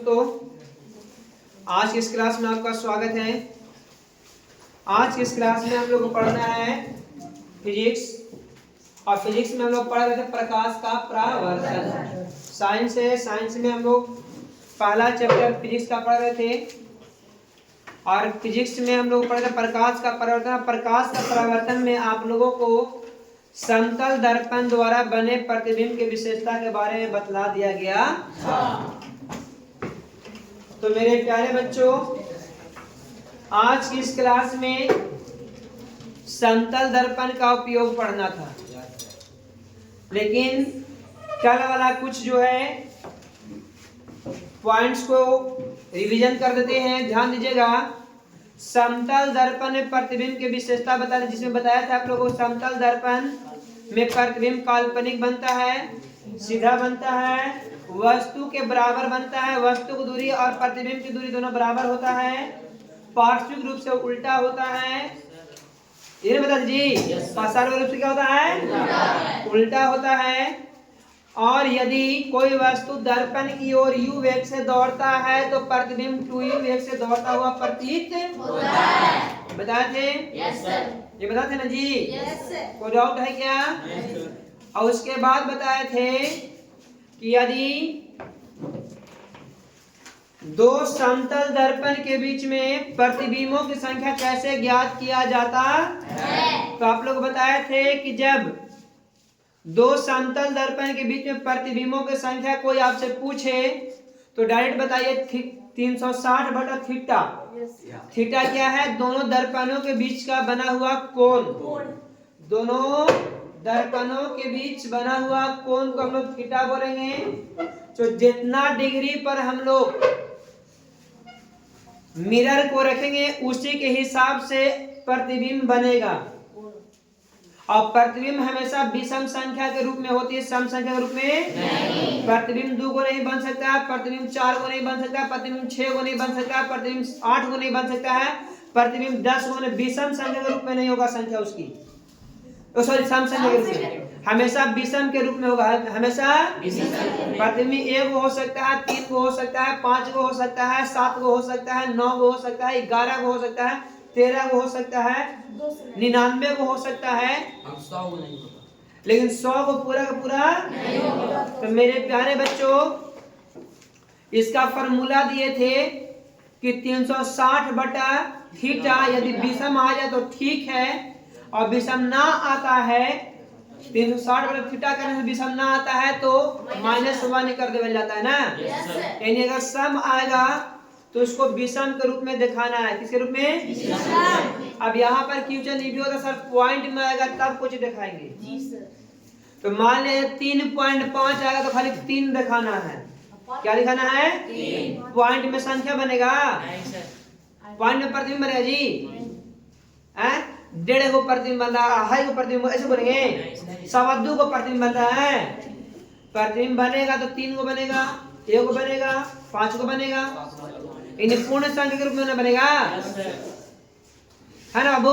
दोस्तों, आज की इस क्लास में आपका स्वागत है। आज की इस क्लास में हम लोग को पढ़ना है फिजिक्स, और फिजिक्स में हम लोग पढ़ रहे थे प्रकाश का परावर्तन। साइंस है, साइंस में हम लोग पहला चैप्टर फिजिक्स का पढ़ रहे थे, और फिजिक्स में हम लोग पढ़ रहे थे प्रकाश का परावर्तन। प्रकाश का परावर्तन में आप लोगों को समतल दर्पण द्वारा बने प्रतिबिंब की विशेषता के बारे में बतला दिया गया। तो मेरे प्यारे बच्चों, आज की इस क्लास में समतल दर्पण का उपयोग पढ़ना था, लेकिन कल वाला कुछ जो है पॉइंट्स को रिवीजन कर देते हैं। ध्यान दीजिएगा। समतल दर्पण में प्रतिबिंब की विशेषता बता दें, जिसमें बताया था आप लोगों को समतल दर्पण में प्रतिबिंब काल्पनिक बनता है, सीधा बनता है, वस्तु के बराबर बनता है, वस्तु की दूरी और प्रतिबिंब की दूरी दोनों बराबर होता है, पार्श्विक रूप से उल्टा होता है। ये बता दीजिए, पार्श्विक रूप से क्या होता है? उल्टा होता है। और यदि कोई वस्तु दर्पण की ओर u वेग से दौड़ता है तो प्रतिबिंब 2u वेग से दौड़ता हुआ प्रतीत होता है। बताए थे? Yes sir. ये बताए थे ना जी? Yes sir. कोई डाउट है क्या? और उसके बाद बताए थे कि यदि दो समतल दर्पण के बीच में प्रतिबिंबों की संख्या कैसे ज्ञात किया जाता है, तो आप लोग बताए थे कि जब दो समतल दर्पण के बीच में प्रतिबिंबों की संख्या कोई आपसे पूछे तो डायरेक्ट बताइए 360 बटा थीटा। थीटा क्या है? दोनों दर्पणों के बीच का बना हुआ कोण। दोनों दर्पणों के बीच बना हुआ कोण को हम लोग थीटा बोलेंगे। तो जितना डिग्री पर हम लोग मिरर को रखेंगे उसी के हिसाब से प्रतिबिंब बनेगा। और प्रतिबिंब हमेशा विषम संख्या के रूप में होती है, सम संख्या के रूप में नहीं। प्रतिबिंब 2 को नहीं बन सकता, प्रतिबिंब 4 को नहीं बन सकता, प्रतिबिंब 6 को नहीं बन सकता, प्रतिबिंब 8 को नहीं बन सकता है, प्रतिबिंब 10 को नहीं। विषम संख्या के रूप में नहीं होगा संख्या उसकी, सॉरी सम संख्या के रूप में, हमेशा विषम के रूप में होगा। हमेशा प्रतिबिंब 1 को हो सकता है, 3 को हो सकता है, 5 को हो सकता है, 7 को हो सकता है, 9 को हो सकता है, 11 को हो सकता है, 13 को हो सकता है, 99 को हो सकता है, 100 को नहीं होगा। लेकिन 100 को पूरा का पूरा नहीं होगा। तो मेरे प्यारे बच्चों, इसका फॉर्मूला दिए थे कि 360 बटा थीटा। यदि विषम आ जाए तो ठीक है, और विषम ना आता है 360 बटा थीटा करने से विषम ना आता है तो -1 कर दिया जाता है ना। यानी अगर सम आएगा तो उसको विषम के रूप में दिखाना है। किसके रूप में? विषम। अब यहाँ पर क्वेश्चन ये भी होता सर पॉइंट में आएगा तब कुछ दिखाएंगे जी सर। तो मान लिया 3.5 आएगा तो खाली 3 दिखाना है। क्या दिखाना है? 3। पॉइंट में संख्या बनेगा? नहीं सर। पॉइंट में प्रतिबिंब बनेगा जी? 1.5 को प्रतिबिंब बन रहा है, 2.5 को प्रतिबिंब, ऐसे बोलेंगे? 2.25 को प्रतिबिंब बन रहा है। प्रतिबिंब बनेगा तो 3 को बनेगा, 1 को बनेगा, 5 को बनेगा, इन्हें पूर्ण संख्या के रूप में बनेगा, है ना बाबू?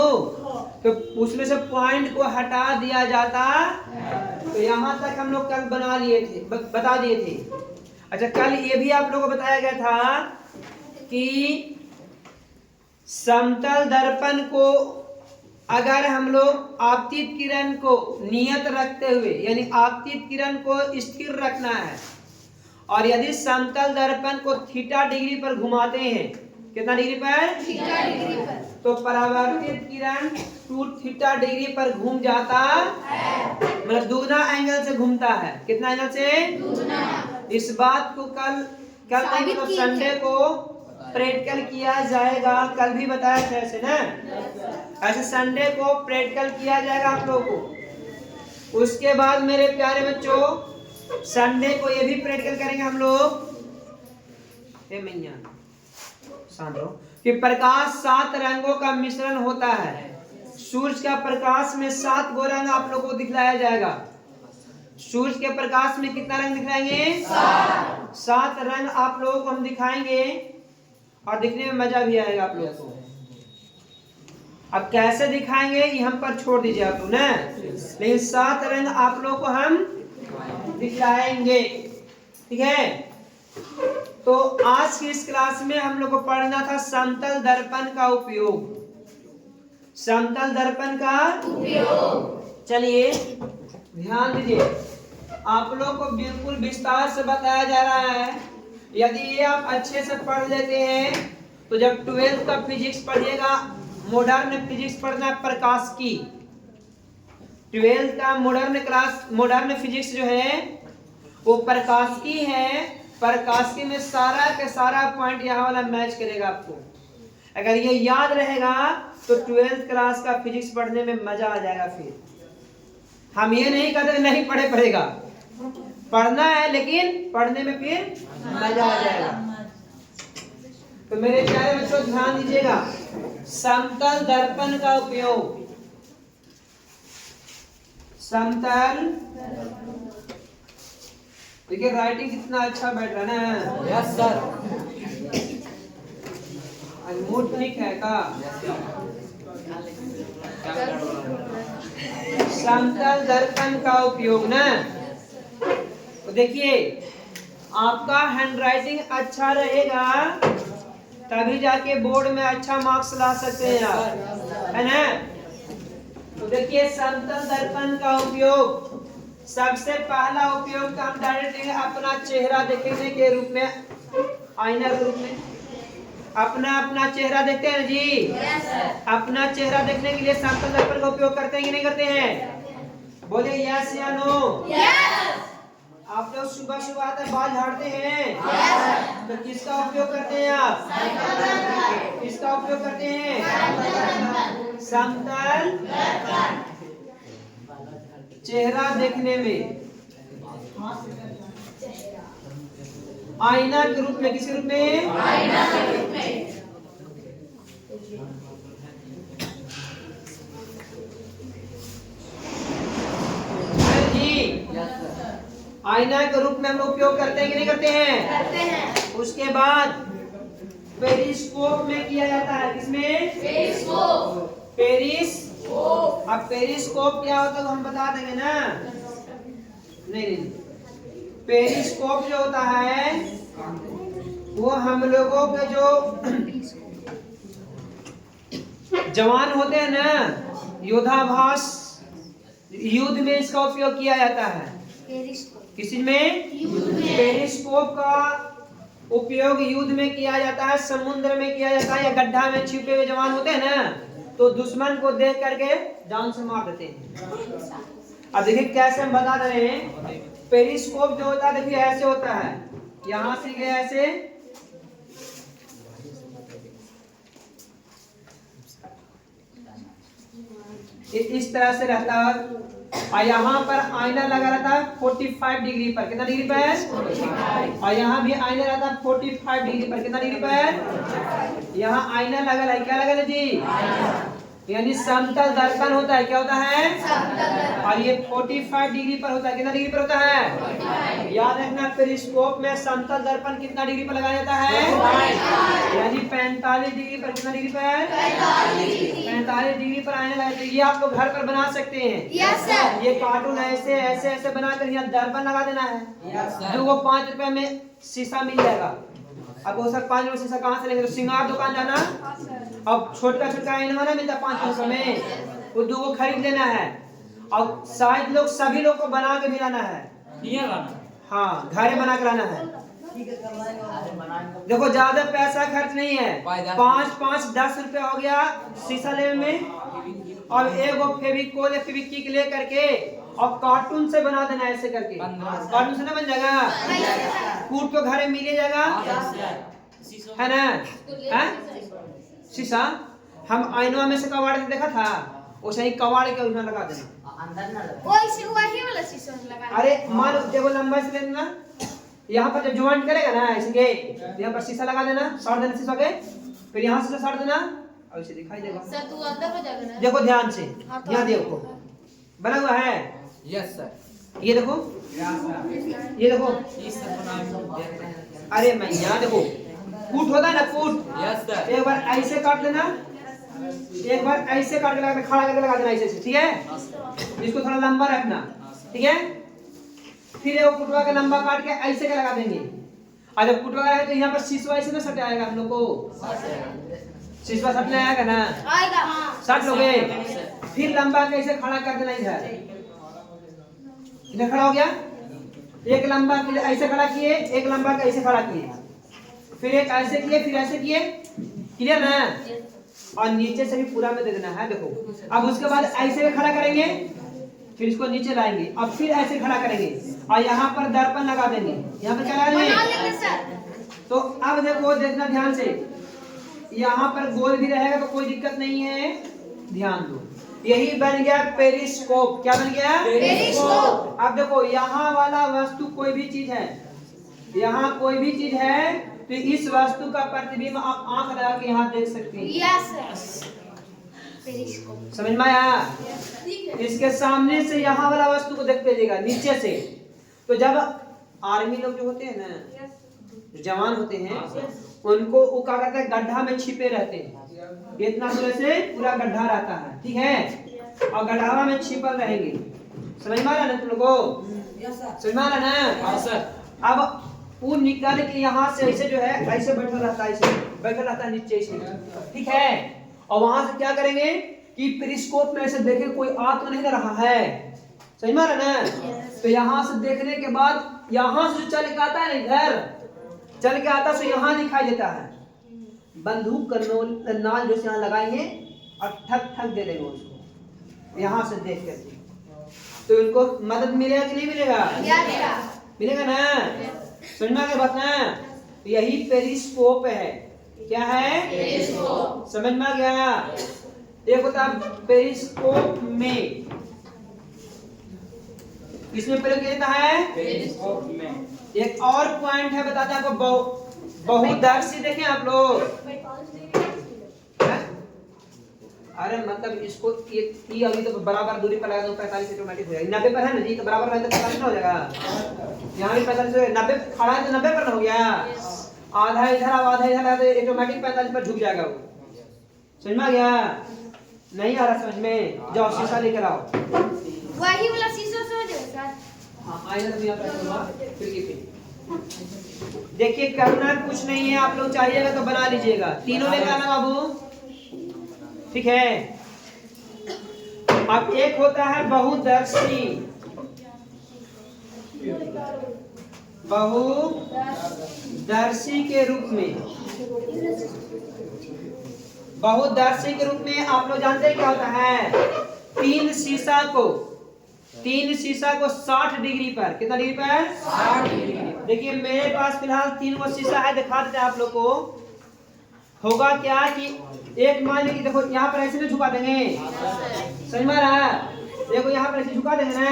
तो उसमें से पॉइंट को हटा दिया जाता। तो यहाँ तक हम लोग कल बना लिए थे, बता दिए थे। अच्छा, कल ये भी आप लोगों को बताया गया था कि समतल दर्पण को अगर हम लोग आपतित किरण को नियत रखते हुए, यानी आपतित किरण को स्थिर रखना है, और यदि समतल दर्पण को थीटा डिग्री पर घुमाते हैं, कितना डिग्री पर? थीटा डिग्री पर, तो परावर्तित किरण 2θ डिग्री पर घूम जाता है, मतलब दुगना एंगल से घूमता है। कितना एंगल से? दुगना। इस बात को कल संडे को प्रैक्टिकल किया जाएगा। कल भी बताया था ऐसे ना, ऐसे संडे को प्रैक्टिकल किया जाएगा आप लोगों को। उसके बाद मेरे प्यारे बच्चों, संडे को ये भी प्रैक्टिकल करेंगे हम लोग कि प्रकाश 7 रंगों का मिश्रण होता है। सूर्य का प्रकाश में 7 गो रंग आप लोगों को दिखलाया जाएगा। सूर्य के प्रकाश में कितना रंग दिखाएंगे? 7 रंग आप लोगों को हम दिखाएंगे, और दिखने में मजा भी आएगा आप लोगों को। अब कैसे दिखाएंगे ये हम पर छोड़ दीजिए आप लोग ना, लेकिन 7 रंग आप लोगों को हम दिखाएंगे। ठीक है? तो आज की इस क्लास में हम लोग को पढ़ना था समतल दर्पण का उपयोग। समतल दर्पण का उपयोग, चलिए ध्यान दीजिए, आप लोग को बिल्कुल विस्तार से बताया जा रहा है। यदि ये आप अच्छे से पढ़ लेते हैं तो जब 12th का फिजिक्स पढ़िएगा, मॉडर्न फिजिक्स पढ़ना प्रकाश की, 12th का मॉडर्न फिजिक्स जो है वो प्रकाश की है। प्रकाश की में सारा के सारा पॉइंट यहाँ वाला मैच करेगा आपको। अगर ये याद रहेगा तो 12th क्लास का फिजिक्स पढ़ने में मजा आ जाएगा। फिर हम ये नहीं कहते नहीं पढ़े पड़ेगा, पढ़ना है, लेकिन पढ़ने में फिर मजा आ जाएगा। तो मेरे प्यारे बच्चों ध्यान दीजिएगा, समतल दर्पण का उपयोग। समतल, देखिए राइटिंग कितना अच्छा बैठ रहा है ना। यस सर, मूड ठीक है का? समतल दर्पण का उपयोग ना, तो देखिए आपका हैंडराइटिंग अच्छा रहेगा तभी जाके बोर्ड में अच्छा मार्क्स ला सकते हैं आप, है ना। तो देखिए समतल दर्पण का उपयोग, सबसे पहला उपयोग का हम डायरेक्ट अपना चेहरा देखने के रूप में, आईना के रूप में अपना चेहरा देखते हैं जी। अपना चेहरा देखने के लिए समतल दर्पण का उपयोग करते हैं कि नहीं करते हैं? बोले यस या नो। आप लोग सुबह सुबह आकर बाल झाड़ते हैं तो किसका उपयोग करते हैं आप? किसका उपयोग करते हैं? समतल चेहरा देखने में, आईना के रूप में। किस रूप में? आईना के रूप में। जी आईना के रूप में हम लोग उपयोग करते हैं कि नहीं करते हैं? करते हैं। उसके बाद पेरिस्कोप में किया जाता है। किसमें? पेरिस्कोप। अब पेरिस्कोप क्या होता है तो हम बता देंगे ना। नहीं, पेरिस्कोप जो होता है वो हम लोगों के जो जवान होते हैं ना, योद्धाभास, युद्ध में इसका उपयोग किया जाता है। किस में? पेरिस्कोप का उपयोग युद्ध में किया जाता है, समुद्र में किया जाता है, या गड्ढा में छिपे हुए जवान होते हैं ना, तो दुश्मन को देख करके जान से मार देते हैं। अब देखिए कैसे हम बता रहे हैं। पेरिस्कोप जो होता है देखिए ऐसे होता है, यहां से गया ऐसे, इस तरह से रहता है, और यहाँ पर आईना लगा रहता है 45 डिग्री पर। कितना डिग्री पर? और यहाँ भी आईना रहता है 45 डिग्री पर। कितना डिग्री पर? यहाँ आईना लगा है, क्या लगा है जी? यानी समतल दर्पण होता है। क्या होता है? और ये 45 डिग्री पर होता है। कितना डिग्री पर होता है? याद रखना, पेरिस्कोप में समतल दर्पण कितना डिग्री पर लगाया जाता है? यानी 45 डिग्री पर। कितना डिग्री पर? 45 डिग्री पर आने लगा। ये आप लोग घर पर बना सकते हैं। ये कार्टून ऐसे ऐसे ऐसे बनाकर यहाँ दर्पण लगा देना है। जो वो 5 रुपए में शीशा मिल जाएगा। अब वो सर 5 रुपए शीशा कहाँ से लेंगे? तो श्रृंगार दुकान जाना, अब छोटा छोटा आईना ना मिलता 5 रुपए में, वो 2 को खरीद लेना है। और शायद लोग सभी लोग को बना के भी लाना है। हाँ, घर बना के लाना है। देखो ज्यादा पैसा खर्च नहीं है, 5-10 रुपए हो गया शीशा लेने में, और एक फेविकोल या फेविक्विक ले करके और कार्टून से बना देना ऐसे करके। कार्टून से ना बन जाएगा, कूट तो घर में मिल जाएगा, है ना? शीशा हम आईना में से कबाड़ से देखा था, वैसे ही कबाड़ के उसमें लगा देना। वही वाला शीशा लगा। अरे मान देखो लंबा से लेना, यहाँ पर जब ज्वाइंट करेगा ना ऐसे, यहाँ पर शीशा लगा देना, साड़ देना शीशा के, फिर यहाँ से साड़ देना, और इसे दिखाई देगा। सर तू अंदर हो जाएगा ना। देखो ध्यान से, यहाँ देखो बना हुआ है। Yes sir. ये देखो, ये देखो, अरे मैं यहाँ देखो, कूट होता है ना, कूट। Yes sir. एक बार ऐसे काट लेना, एक बार ऐसे काट के लगा, खड़ा करके लगा देना ऐसे, ठीक है? इसको थोड़ा लंबा रखना, ठीक है? फिर वो कुटवा के लंबा काट के ऐसे के लगा देंगे, और जब कुट वगैरह है तो यहाँ पर शीशवा ऐसे ना सट आएगा आप लोग को, शीशवा सटने आएगा ना, आएगा। सट लोगे। फिर लंबा कैसे खड़ा कर देना इधर, इधर खड़ा हो गया, एक लंबा ऐसे खड़ा किए, एक लंबा ऐसे खड़ा किए, फिर एक ऐसे किए, फिर ऐसे किए, क्लियर ना। और नीचे से भी पूरा में दे देना है। देखो अब उसके बाद ऐसे भी खड़ा करेंगे, फिर इसको नीचे लाएंगे, अब फिर ऐसे खड़ा करेंगे और यहाँ पर दर्पण लगा देंगे, यहाँ पर क्या लगा देंगे। तो अब देखो, देखना ध्यान से, यहाँ पर गोल भी रहेगा तो कोई दिक्कत नहीं है, ध्यान दो। यही बन गया पेरिस्कोप। क्या बन गया? पेरिस्कोप। अब देखो यहाँ वाला वस्तु कोई भी चीज है, यहाँ कोई भी चीज है तो इस वस्तु का प्रतिबिंब आप आंख लगा के यहाँ देख सकते हैं। Yes periscope. समझ में आया? इसके सामने से यहाँ वाला वस्तु को देख पेजेगा नीचे से। तो जब आर्मी लोग जो होते हैं ना, जो जवान होते हैं, उनको वो क्या करते हैं, गड्ढा में छिपे रहते हैं, इतना दूर से पूरा गड्ढा रहता है, ठीक है, और गड्ढा में छिपल रहेंगे। समझ में आ रहा ना तुम लोगों को? समझ में आ रहा ना? हाँ सर। अब वो निकाल के यहाँ से ऐसे जो है ऐसे बैठा रहता है, ऐसे बैठा रहता है नीचे से, ठीक है। और वहां से क्या करेंगे कि पेरिस्कोप में ऐसे देखें कोई आ तो नहीं रहा है, समझ में आ रहा ना? तो यहाँ से देखने के बाद यहाँ से जो चल के आता है ना, इधर चल के आता तो यहाँ दिखाई देता है। बंदूक का नाल जो यहाँ लगाएंगे और ठक ठक दे देंगे उसको, यहाँ से देख करके, तो उनको मदद मिलेगा कि नहीं मिलेगा? मिलेगा ना? समझ में आ गया बात ना? यही पेरिस्कोप है। क्या है? पेरिस्कोप। समझ में आ गया? एक होता है पेरिस्कोप में, इसमें प्रयोग किया जाता है पेरिस्कोप में। एक और पॉइंट है, बताते हैं आपको, बहुदर्शी देखें आप लोग। अरे मतलब इसको ये अभी तो बराबर दूरी पर लगा दो, 45 ऑटोमेटिक हो जाएगा। 90 पर है ना जी, तो बराबर रहे तो 45 ना हो जाएगा। यहाँ भी 45 हो, 90 खड़ा है तो 90 पर ना हो गया। आधा इधर आधा इधर लगा तो ऑटोमेटिक 45 पर झुक जाएगा वो। समझ में आ गया? नहीं आ रहा समझ में? जाओ शीशा लेकर आओ। वही वाला शीशा से हो जाएगा सर। हाँ आइए तो यहाँ पर खिड़की पे देखिए, करना कुछ नहीं है, आप लोग चाहिएगा तो बना लीजिएगा। तीनों लेकर आना बाबू, ठीक है। अब एक होता है बहुदर्शी, बहुदर्शी के रूप में, बहुदर्शी के रूप में आप लोग जानते हैं क्या होता है? तीन शीशा को 60 डिग्री पर, कितना डिग्री पर? 60 डिग्री। देखिए मेरे पास फिलहाल 3 वो शीशा है, दिखा देते हैं आप लोग को। होगा क्या कि एक मान लीजिए, देखो यहाँ पर ऐसे झुका देंगे, समझ में आ रहा है? देखो यहाँ पर ऐसे झुका देंगे ना,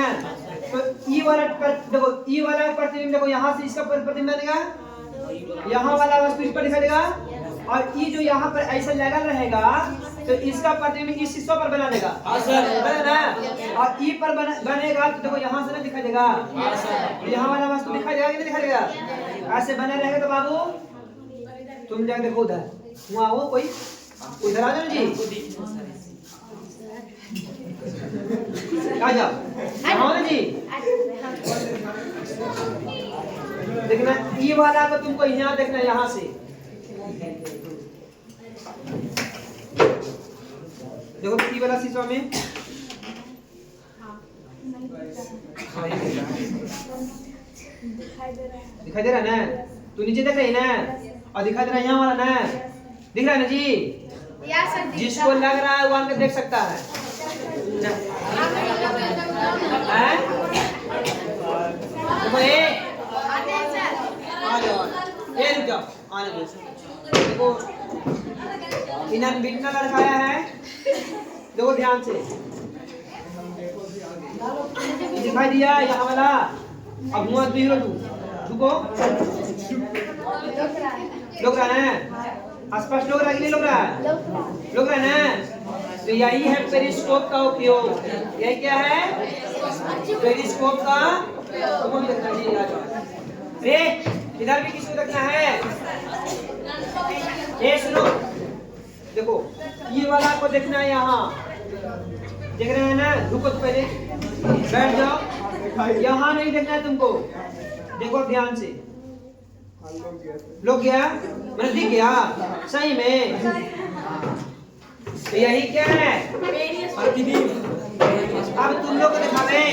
तो ई वाला पर देखो, ई वाला प्रतिबिंब देखो, यहाँ से इसका प्रतिबिंब बनेगा, यहाँ वाला वस्तु इस पर दिखाई देगा, और ई जो यहाँ पर ऐसे लगा रहेगा तो इसका प्रतिबिंब इस शीशा पर बना देगा। बना ना? और ई पर बनेगा तो देखो यहाँ से ना दिखाई देगा, तो यहाँ वाला वस्तु दिखाई देगा कि नहीं दिखाई देगा? ऐसे बने रहेगा तो बाबू तुम जाके देखो उधर, वहाँ वो कोई उधर आ जाओ जी, आ जाओ, आओ ना जी। देखना ई वाला को तुमको यहाँ देखना, यहाँ से देखो ई वाला शीशा में दिखाई दे रहा है ना? तू नीचे देख रही ना, और दिखाई दे रहा है यहाँ वाला ना, दिख रहा है ना जी? जिसको लग रहा है वो आके देख सकता है। रुक जाओ, आने दो। देखो इन्होंने बिटना लड़काया है, देखो ध्यान से, दिखाई दिया यहाँ वाला। अब मुँह दिख लो, तू रुको, लोग रहा है स्पष्ट, लोग रहा कि नहीं लोग रहा? लोग रहा ना? तो यही है पेरिस्कोप का उपयोग। यही क्या है? पेरिस्कोप का रे, इधर भी किसी को देखना है? ये सुनो, देखो ये वाला को देखना है, यहाँ देख रहे हैं ना? रुको तो पहले बैठ जाओ, यहाँ नहीं देखना है तुमको, देखो ध्यान से, लोग गया मैंने दिख गया सही में। तो यही क्या है प्रतिबिंब। अब तुम लोग को दिखावे,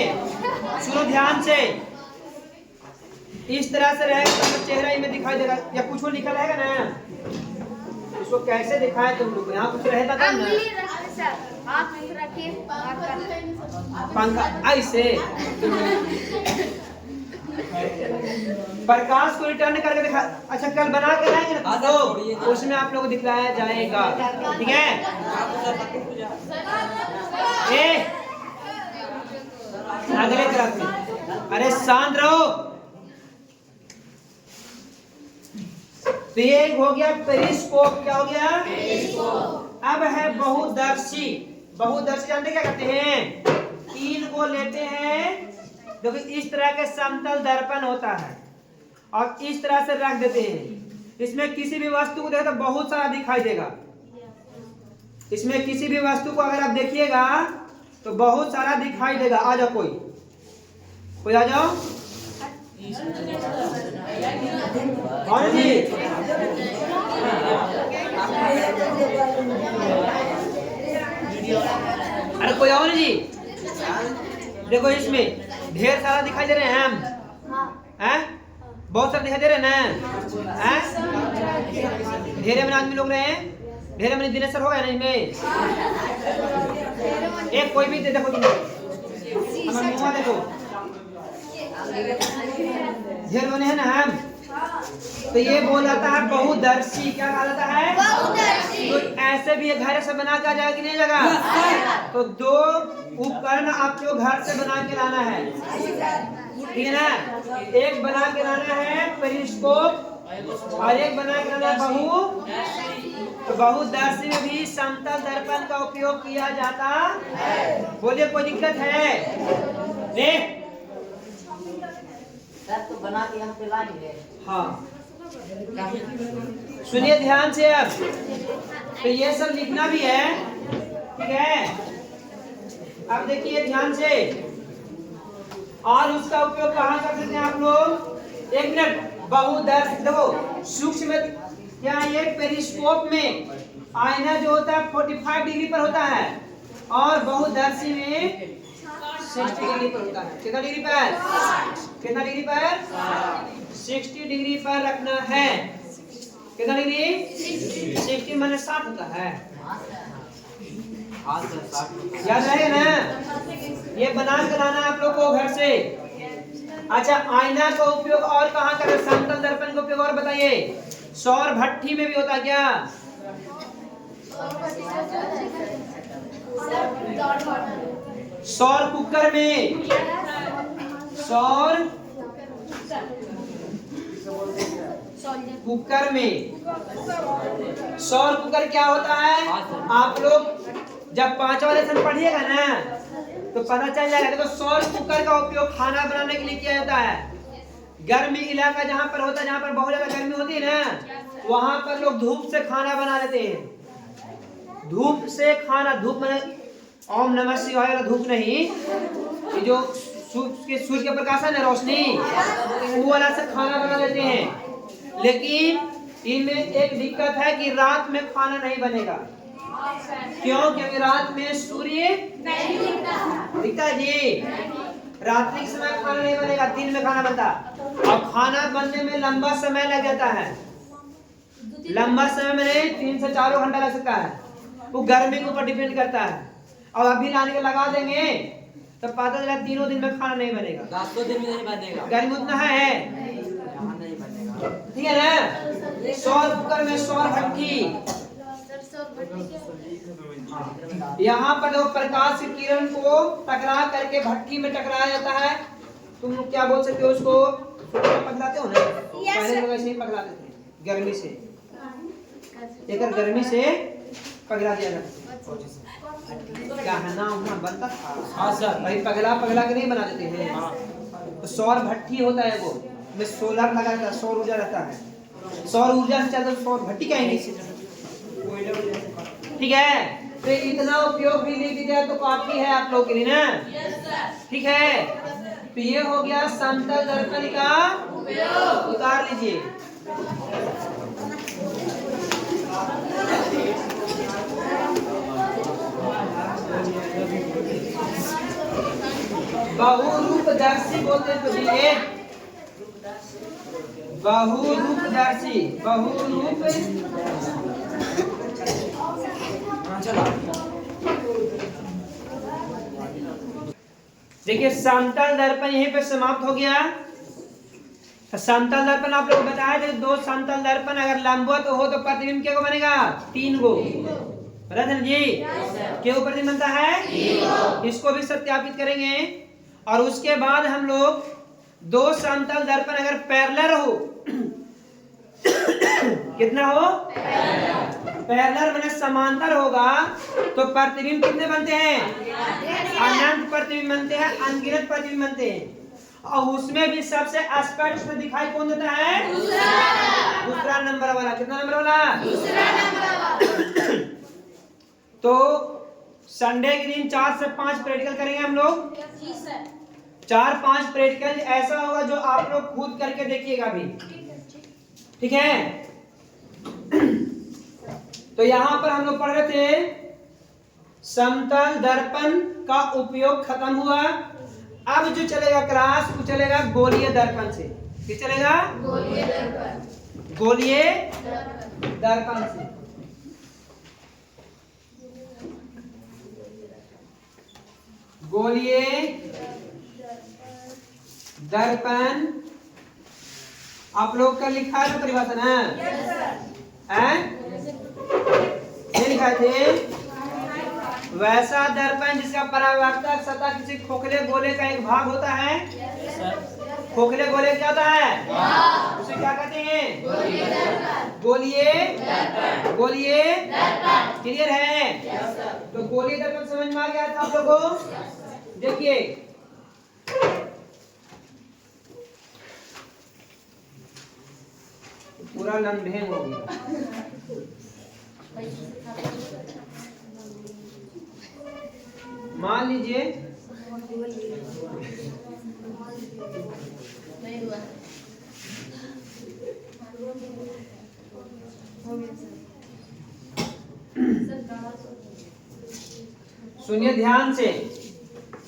सुनो ध्यान से। इस तरह से रहेगा तो चेहरा में दिखाई देगा या कुछ लिखा रहेगा ना, इसको कैसे दिखाए तुम लोग, यहाँ कुछ रहेगा तब ना। पंखा ऐसे प्रकाश को रिटर्न करके दिखा। अच्छा कल बना के लाएंगे ना तो उसमें आप लोग को दिखलाया जाएगा, ठीक है। अगले तरफ में, अरे शांत रहो। तो ये हो गया पेरिस्कोप। क्या हो गया? अब है बहुदर्शी। बहुदर्शी जानते क्या करते हैं? 3 को लेते हैं, देखो इस तरह के समतल दर्पण होता है और इस तरह से रख देते हैं। इसमें किसी भी वस्तु को देखो तो बहुत सारा दिखाई देगा। इसमें किसी भी वस्तु को अगर आप देखिएगा तो बहुत सारा दिखाई देगा। आ जाओ कोई आ जाओ। और जी अरे कोई और जी, देखो इसमें ढेर सारा दिखाई दे रहे हैं हम, हैं? बहुत सारे दिखाई दे रहे हैं ना, ढेरे में आदमी लोग रहे हैं, ढेरे में दिनेश्वर हो गया ना इसमें। एक कोई भी देखो तुम देखो ढेर बने हैं ना हम। तो ये बोल जाता है बहुदर्शी। क्या कहा जाता है? बहुदर्शी। तो ऐसे भी घर से बना के आ जाएगा कि नहीं जाएगा? तो 2 उपकरण आपको घर से बना के लाना है, ठीक है ना। एक बना के लाना है पेरिस्कोप और एक बना के लाना है तो बहुदर्शी में भी समतल दर्पण का उपयोग किया जाता है। बोलिए कोई दिक्कत है? देख तो बना के हम पे लाएंगे। हाँ सुनिए ध्यान से। अब तो ये सब लिखना भी है, ठीक है। अब देखिए ध्यान से, और उसका उपयोग कहाँ कर सकते हैं आप लोग? 1 मिनट। बहुदर्शी देखो सूक्ष्म, क्या ये पेरिस्कोप में आईना जो होता है 45 डिग्री पर होता है और बहुदर्शी में 60 डिग्री पर होता है। कितना डिग्री पर? कितना डिग्री पर? 60 डिग्री पर रखना है। कितना डिग्री? 60 माने 60 होता है, याद रहेगा ना। ये बना के लाना आप लोग को घर से। अच्छा आईना का उपयोग और कहाँ करें? समतल दर्पण का उपयोग और बताइए। सौर भट्ठी में भी होता है क्या? सौर कुकर में, सौर कुकर में। सौर कुकर क्या होता है? आप लोग जब 5वां लेसन पढ़िएगा ना तो पता चल जाएगा। देखो सौर कुकर का उपयोग खाना बनाने के लिए किया जाता है। गर्मी इलाका जहाँ पर होता है, जहाँ पर बहुत ज्यादा गर्मी होती है ना, वहां पर लोग धूप से खाना बना लेते हैं। धूप से खाना, धूप में ओम नमः शिवाय वाला धूप नहीं, ये जो सूर्य के प्रकाश है ना, रोशनी, वो वाला से खाना बना लेते हैं। लेकिन इनमें एक दिक्कत है कि रात में खाना नहीं बनेगा। क्यों? क्योंकि रात में सूर्य नहीं दिखता जी। रात्रि के समय खाना नहीं बनेगा, दिन में खाना बनता। और खाना बनने में लंबा समय लग जाता है। लंबा समय में 3 से 4 घंटा लग सकता है। वो गर्मी के ऊपर डिपेंड करता है। और अभी लाने के लगा देंगे तो पता चला 3 दिन में खाना नहीं बनेगा। 10 दिन में नहीं बनेगा। गर्मी उतना है, ठीक है ना। सौर कुकर में सौर भट्ठी, यहाँ पर जो प्रकाश की किरण को टकरा करके भट्टी में टकराया जाता है। तुम लोग क्या बोल सकते हो उसको? पकड़ाते हो ना? पहले लोग ऐसे ही पकड़ाते थे गर्मी से। एक गर्मी से पकड़ा दिया जाता, गहना उहना बनता था। हाँ सर। भाई पगला के नहीं बना देते हैं। तो सौर भट्टी होता है, वो में सोलर लगा रहता है, सौर ऊर्जा रहता है। सौर ऊर्जा से चलता सौर भट्टी कहेंगे, ठीक है। तो इतना उपयोग भी लिख दिया तो काफी है आप लोग के लिए ना, ठीक है। तो ये हो गया समतल दर्पण का उपयोग। उतार लीजिए। बहुरूपदर्शी बोलते हैं तो ये बहुरूपदर्शी बहुरूप देखिए समतल दर्पण यहीं पे समाप्त हो गया। तो समतल दर्पण आप लोग बताया थे, दो समतल दर्पण अगर लंबवत हो तो प्रतिबिंब क्या को बनेगा? 3 गो। रतन जी के ऊपर प्रतिबिंब बनता है, इसको भी सत्यापित करेंगे। और उसके बाद हम लोग दो समतल दर्पण अगर पैरेलल हो कितना हो? पैरेलल माने समांतर होगा तो प्रतिबिंब कितने बनते हैं? अनंत प्रतिबिंब बनते हैं, अनगिनत प्रतिबिंब बनते हैं। और उसमें भी सबसे स्पष्ट दिखाई कौन देता है? दूसरा नंबर वाला। कितना नंबर वाला? दूसरा नंबर वाला। तो संडे के दिन 4 से 5 प्रैक्टिकल करेंगे हम लोग। 4-5 प्रैक्टिकल ऐसा होगा जो आप लोग खुद करके देखिएगा भी, ठीक है? तो यहाँ पर हम लोग पढ़ रहे थे समतल दर्पण का उपयोग खत्म हुआ। अब जो चलेगा क्लास वो चलेगा गोलीय दर्पण से। क्या चलेगा? गोलीय दर्पण। गोलीय दर्पण से। गोलीय दर्पण आप लोग का लिखा है ना परिभाषा ना? ये लिखा थे वैसा दर्पण जिसका परावर्तक सतह किसी खोखले गोले का एक भाग होता है। खोखले गोले क्या होता है? उसे क्या कहते हैं? गोलीय गोलीय क्लियर है? तो गोलीय दर्पण समझ में आ गया था आप लोगों को? देखिए पूरा लंबेंग हो गया। मान लीजिए सुनिए ध्यान से,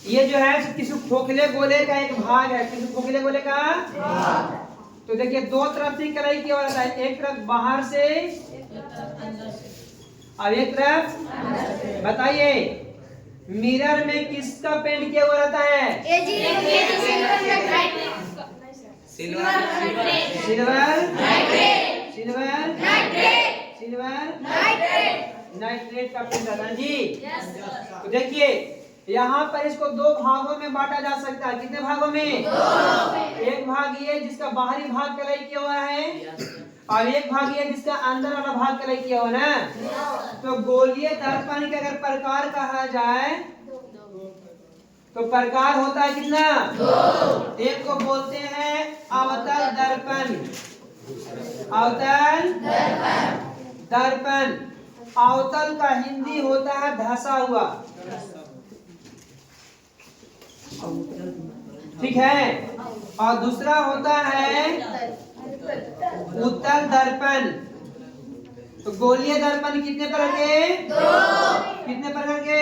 ये जो है किसी खोखले गोले का एक भाग है। किसी खोखले गोले का तो देखिए दो तरफ से कलाई किया जाता है, एक तरफ बाहर से और एक तरफ। बताइए मिरर में किसका पेंट किया हुआ रहता है? सिल्वर सिल्वर नाइट्रेट का पेंट रहता है जी। तो देखिए यहाँ पर इसको दो भागों में बांटा जा सकता है। कितने भागों में? एक भाग ये जिसका बाहरी भाग कलाई किया हुआ है और एक भाग ये जिसका अंदर वाला भाग कलाई किया हुआ ना। तो गोलीय दर्पण का अगर प्रकार कहा जाए तो प्रकार होता है कितना? एक को बोलते हैं अवतल दर्पण। अवतल दर्पण। अवतल का हिंदी होता है धंसा हुआ, ठीक है? और दूसरा होता है उत्तल दर्पण। तो गोलीय दर्पण कितने प्रकार के? कितने प्रकार के?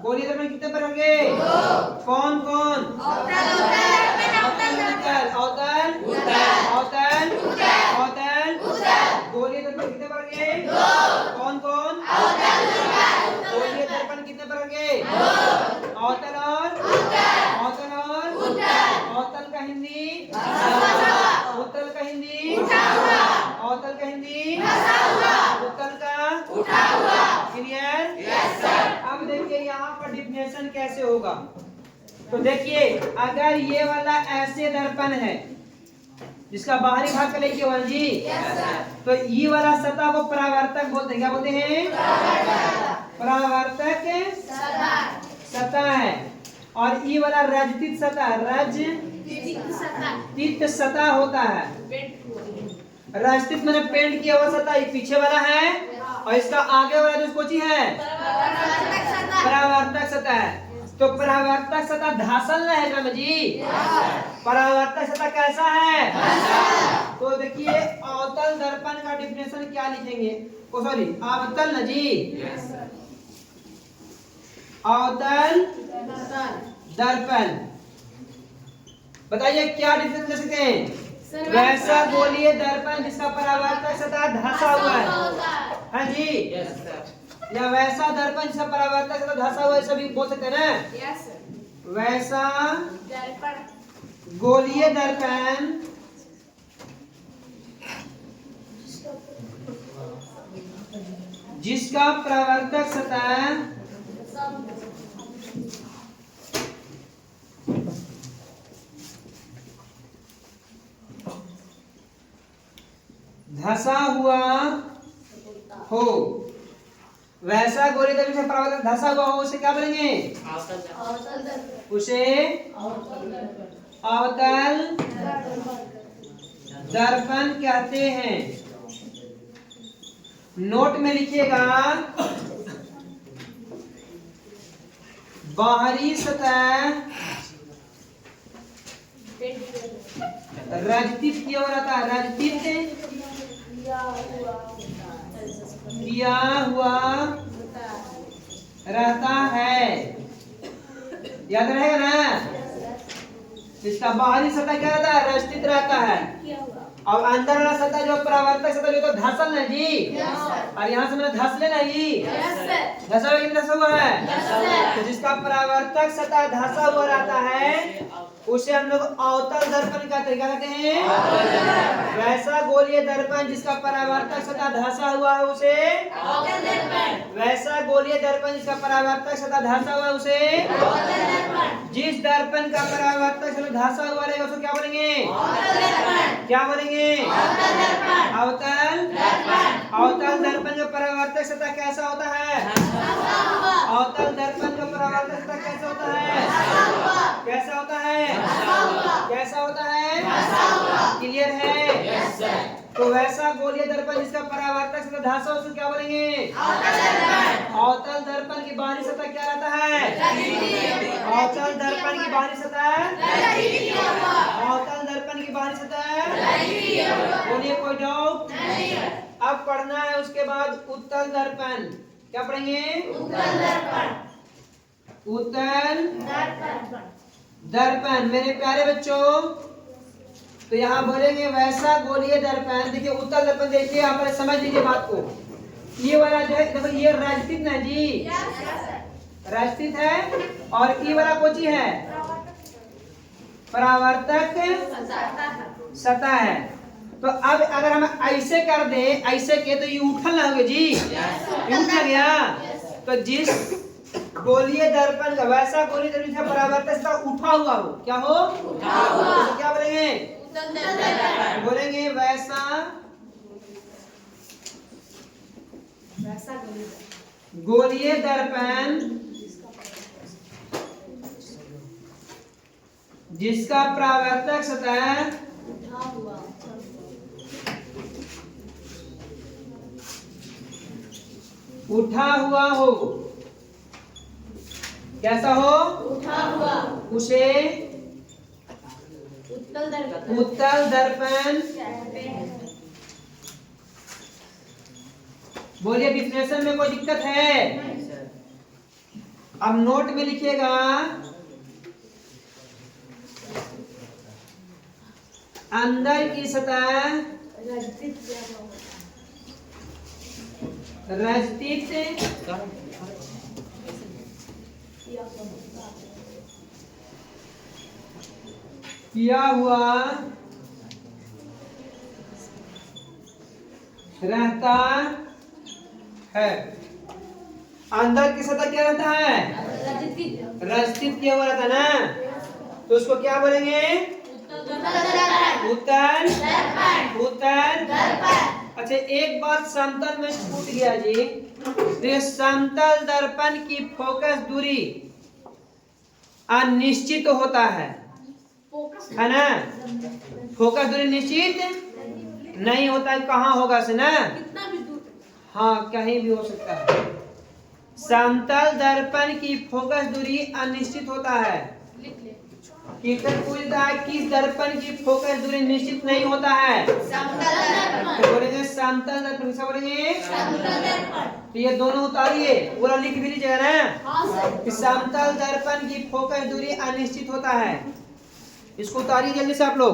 गोलीय दर्पण कितने प्रकार के? कौन कौन? अवतल गोलीय दर्पण कितने प्रकार के? कौन कौन? गोलीय दर्पण कितने प्रकार के? अवतल और अवतल का हिंदी, उत्तल का हिंदी, अवतल का हिंदी, उत्तल का क्लियर? अब देखिए यहाँ पर डिफिनेशन कैसे होगा। तो देखिए अगर ये वाला ऐसे दर्पण है जिसका बाहरी भाग का लेके हुआ जी, तो ये वाला सतह को परावर्तक बोलते हैं। क्या बोलते हैं? परावर्तक सतह है। और ये वाला रजतित सतह, रजतित सतह होता है। रजतित मैंने पेंट किया हुआ सतह पीछे वाला है और इसका आगे वाला जो कोची है परावर्तक सतह है। तो परावर्तक सतह धासल रहेगा जी। परावर्तक सतह कैसा है? तो देखिए अवतल दर्पण का डिफिनेशन क्या लिखेंगे? ओ सॉरी, अवतल ना जी, अवतल दर्पण। बताइए क्या डिफिनेशन दे सकते हैं? वैसा गोलीय दर्पण जिसका परावर्तक सतह धंसा हुआ है। हाँ जी, या वैसा दर्पण जिसका परावर्तक सतह धंसा हुआ है, सभी बोल सकते हैं ना। वैसा गोलीय दर्पण जिसका परावर्तक सतह धंसा हुआ हो, वैसा गोलीय दर्पण जिसका परावर्तक धंसा हुआ हो, उसे क्या बोलेंगे? उसे अवतल दर्पण कहते हैं। नोट में लिखिएगा, बाहरी सतह रजतित किया रहता है, रजतित किया हुआ रहता है, याद रहेगा ना। इसका बाहरी सतह क्या रहता है? रजतित रहता है। और अंदर वाला सतह जो परावर्तक सतह जो तो धसल है जी, और यहाँ से मैंने धस लेना जी, धसा हुआ कि धसा हुआ है? तो जिसका परावर्तक सतह धसा हुआ रहता है उसे हम लोग अवतल दर्पण का तरीका कहते हैं। वैसा गोलीय दर्पण जिसका परावर्तक सतह धसा हुआ है उसे अवतल दर्पण। वैसा गोलीय दर्पण जिसका परावर्तक सतह धसा हुआ है उसे अवतल दर्पण। जिस दर्पण का परावर्तक सतह धसा हुआ रहेगा उसको क्या बोलेंगे? अवतल दर्पण। क्या बोलेंगे? अवतल दर्पण। अवतल दर्पण। अवतल दर्पण का परावर्तक सतह कैसा होता है? अवतल दर्पण का परावर्तक सतह कैसा होता है? कैसा होता है? कैसा होता है? क्लियर है? तो वैसा गोलीय दर्पण जिसका परावर्तक सतह धंसा उसको क्या बोलेंगे? अवतल दर्पण की बाहरी सतह क्या रहता है? अवतल दर्पण की बाहरी सतह, अवतल दर्पण की बाहरी सतह। बोलिए, कोई डाउट? अब पढ़ना है उसके बाद उत्तल दर्पण। क्या पढ़ेंगे? उत्तल दर्पण। उत्तल दर्पण मेरे प्यारे बच्चों, तो यहाँ बोलेंगे वैसा गोलीय दर्पण। देखिए उत्तल दर्पण, देखिए यहाँ पर समझ लीजिए बात को। ये वाला जो है देखो, ये रजतित ना जी, रजतित है, और ये वाला कोची है? परावर्तक सतह है। तो अब अगर हम ऐसे कर दे, ऐसे के तो ये उठल ना होगा जी, ये उठ गया। तो जिस गोलीय दर्पण का, वैसा गोलीय दर्पण का परावर्तक सतह उठा हुआ हो, क्या हो? उठा हुआ। तो क्या बोलेंगे? बोलेंगे वैसा गोलीय दर्पण जिसका परावर्तक सतह उठा हुआ हो। कैसा हो? उठा हुआ। उसे उत्तल दर्पण। बोलिए, डिफिनेशन में कोई दिक्कत है? अब नोट में लिखिएगा, अंदर की सतह रजतित किया हुआ रहता है। अंदर की सतह क्या रहता है? रजतित किया हुआ रहता है ना। तो उसको क्या बोलेंगे? उत्तल दर्पण। अच्छा, एक बात समतल में छूट गया जी। तो समतल दर्पण की फोकस दूरी अनिश्चित होता है ना। फोकस दूरी निश्चित नहीं होता है। कहाँ होगा से ना? हाँ, कहीं भी हो सकता है। समतल दर्पण की फोकस दूरी अनिश्चित होता है। कीर्तन पूछता है किस दर्पण की फोकस दूरी निश्चित नहीं होता है। तो बोलेंगे समतल दर्पण। क्या बोलेंगे? तो ये दोनों उतारिए, पूरा लिख भी लीजिएगा ना कि समतल दर्पण की फोकस दूरी अनिश्चित होता है। इसको उतारिए जल्दी से आप लोग।